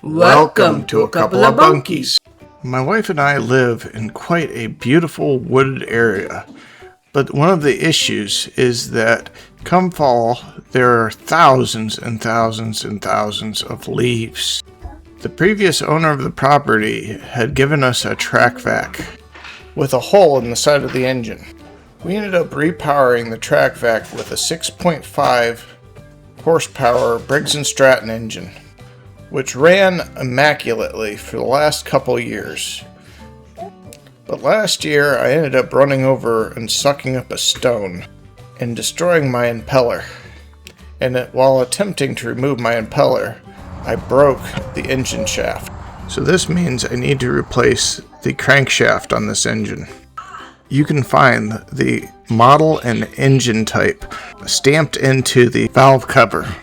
Welcome to a couple of bunkies. My wife and I live in quite a beautiful wooded area, but one of the issues is that come fall, there are thousands and thousands and thousands of leaves. The previous owner of the property had given us a Track Vac with a hole in the side of the engine. We ended up repowering the Track Vac with a 6.5 horsepower Briggs Stratton engine, which ran immaculately for the last couple years. But last year I ended up running over and sucking up a stone and destroying my impeller. And while attempting to remove my impeller, I broke the engine shaft. So this means I need to replace the crankshaft on this engine. You can find the model and engine type stamped into the valve cover.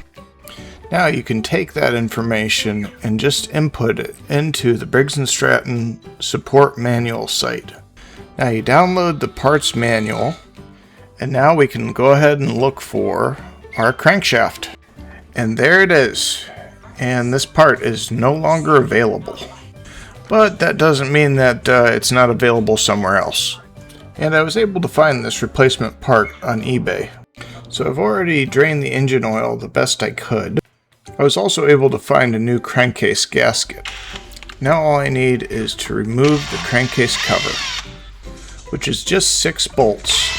Now you can take that information and just input it into the Briggs & Stratton support manual site. Now you download the parts manual, and now we can go ahead and look for our crankshaft. And there it is. And this part is no longer available. But that doesn't mean that it's not available somewhere else. And I was able to find this replacement part on eBay. So I've already drained the engine oil the best I could. I was also able to find a new crankcase gasket. Now all I need is to remove the crankcase cover, which is just 6 bolts.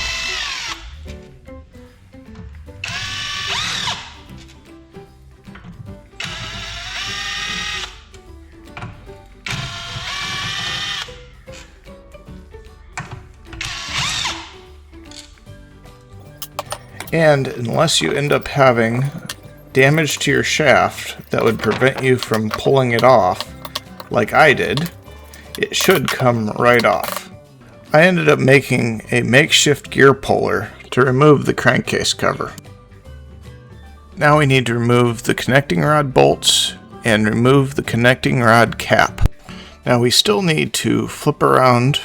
And unless you end up having damage to your shaft that would prevent you from pulling it off, like I did, it should come right off. I ended up making a makeshift gear puller to remove the crankcase cover. Now we need to remove the connecting rod bolts and remove the connecting rod cap. Now we still need to flip around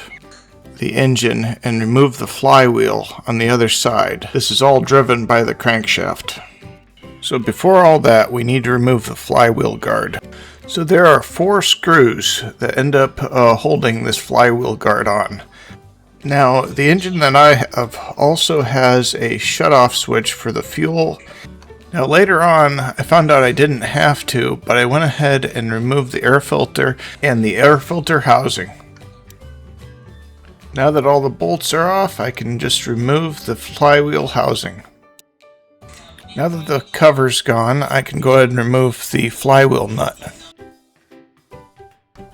the engine and remove the flywheel on the other side. This is all driven by the crankshaft. So before all that, we need to remove the flywheel guard. So there are 4 screws that end up holding this flywheel guard on. Now the engine that I have also has a shutoff switch for the fuel. Now later on I found out I didn't have to, but I went ahead and removed the air filter and the air filter housing. Now that all the bolts are off, I can just remove the flywheel housing. Now that the cover's gone, I can go ahead and remove the flywheel nut.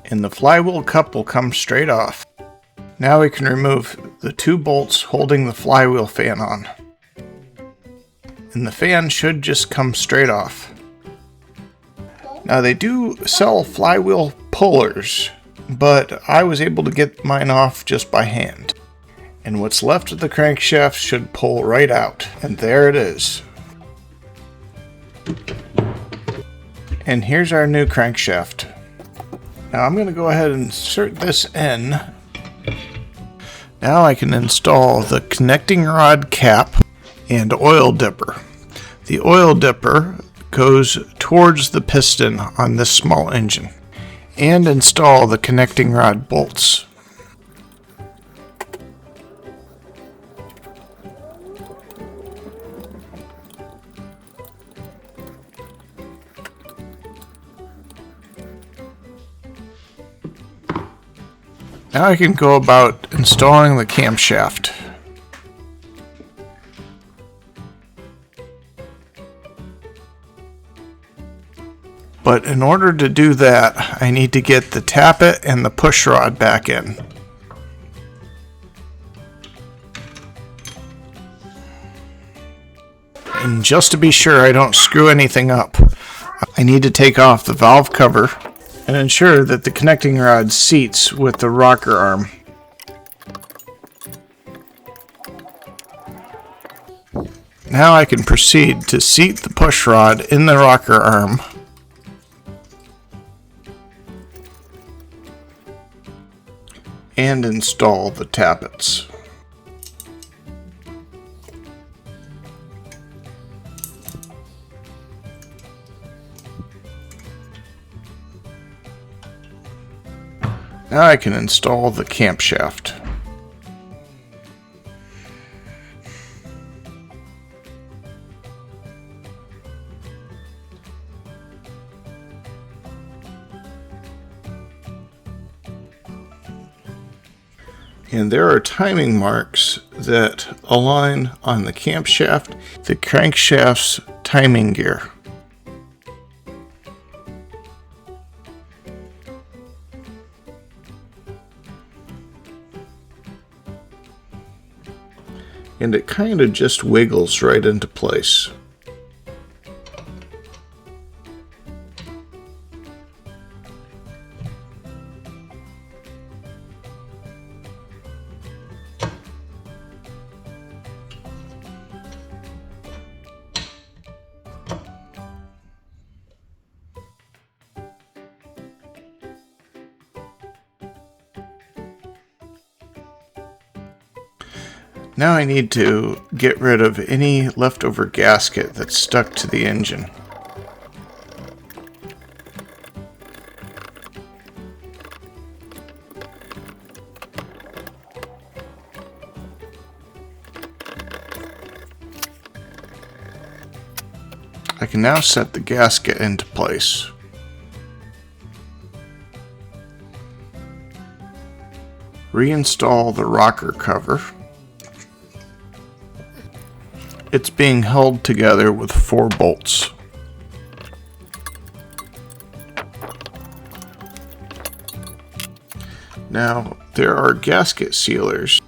And the flywheel cup will come straight off. Now we can remove the 2 bolts holding the flywheel fan on. And the fan should just come straight off. Now they do sell flywheel pullers, but I was able to get mine off just by hand. And what's left of the crankshaft should pull right out. And there it is. And here's our new crankshaft. Now I'm going to go ahead and insert this in. Now I can install the connecting rod cap and oil dipper. The oil dipper goes towards the piston on this small engine. And install the connecting rod bolts. Now I can go about installing the camshaft. But in order to do that, I need to get the tappet and the push rod back in. And just to be sure I don't screw anything up, I need to take off the valve cover and ensure that the connecting rod seats with the rocker arm. Now I can proceed to seat the push rod in the rocker arm. And install the tappets. Now I can install the camshaft. And there are timing marks that align on the camshaft, the crankshaft's timing gear. And it kind of just wiggles right into place. Now I need to get rid of any leftover gasket that's stuck to the engine. I can now set the gasket into place. Reinstall the rocker cover. It's being held together with 4 bolts. Now, there are gasket sealers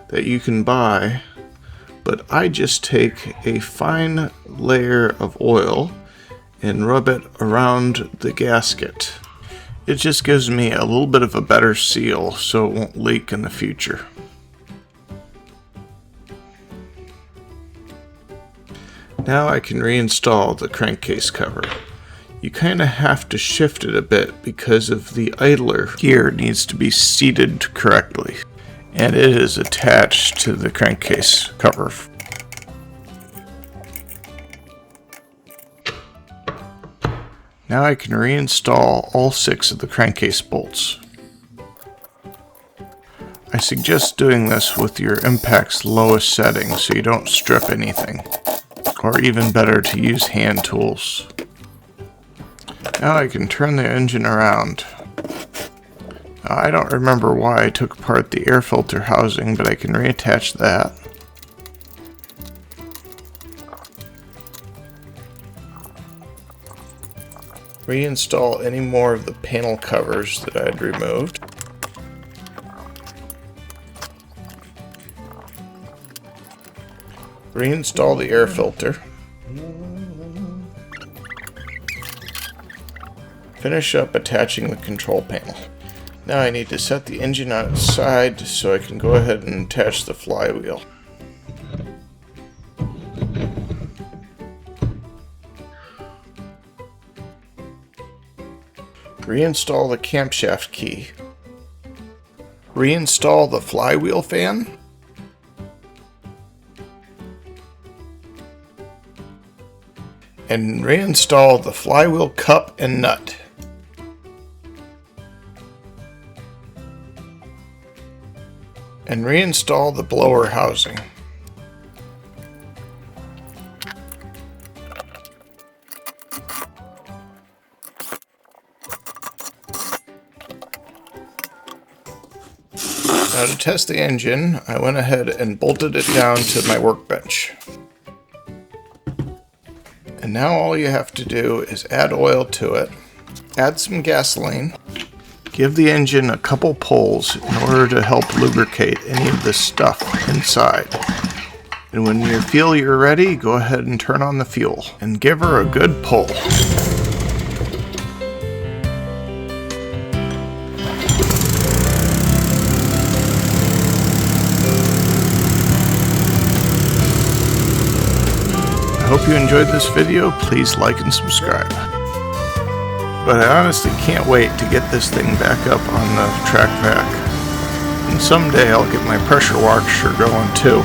that you can buy, but I just take a fine layer of oil and rub it around the gasket. It just gives me a little bit of a better seal so it won't leak in the future. Now I can reinstall the crankcase cover. You kind of have to shift it a bit because of the idler gear needs to be seated correctly, and it is attached to the crankcase cover. Now I can reinstall all 6 of the crankcase bolts. I suggest doing this with your impact's lowest setting so you don't strip anything. Or even better, to use hand tools. Now I can turn the engine around. I don't remember why I took apart the air filter housing, but I can reattach that. Reinstall any more of the panel covers that I had removed. Reinstall the air filter. Finish up attaching the control panel. Now I need to set the engine on its side so I can go ahead and attach the flywheel. Reinstall the camshaft key. Reinstall the flywheel fan. And reinstall the flywheel cup and nut. And reinstall the blower housing. Now to test the engine, I went ahead and bolted it down to my workbench. And now all you have to do is add oil to it, add some gasoline, give the engine a couple pulls in order to help lubricate any of the stuff inside. And when you feel you're ready, go ahead and turn on the fuel and give her a good pull. I hope you enjoyed this video. Please like and subscribe. But I honestly can't wait to get this thing back up on the Track Vac. And someday I'll get my pressure washer going too.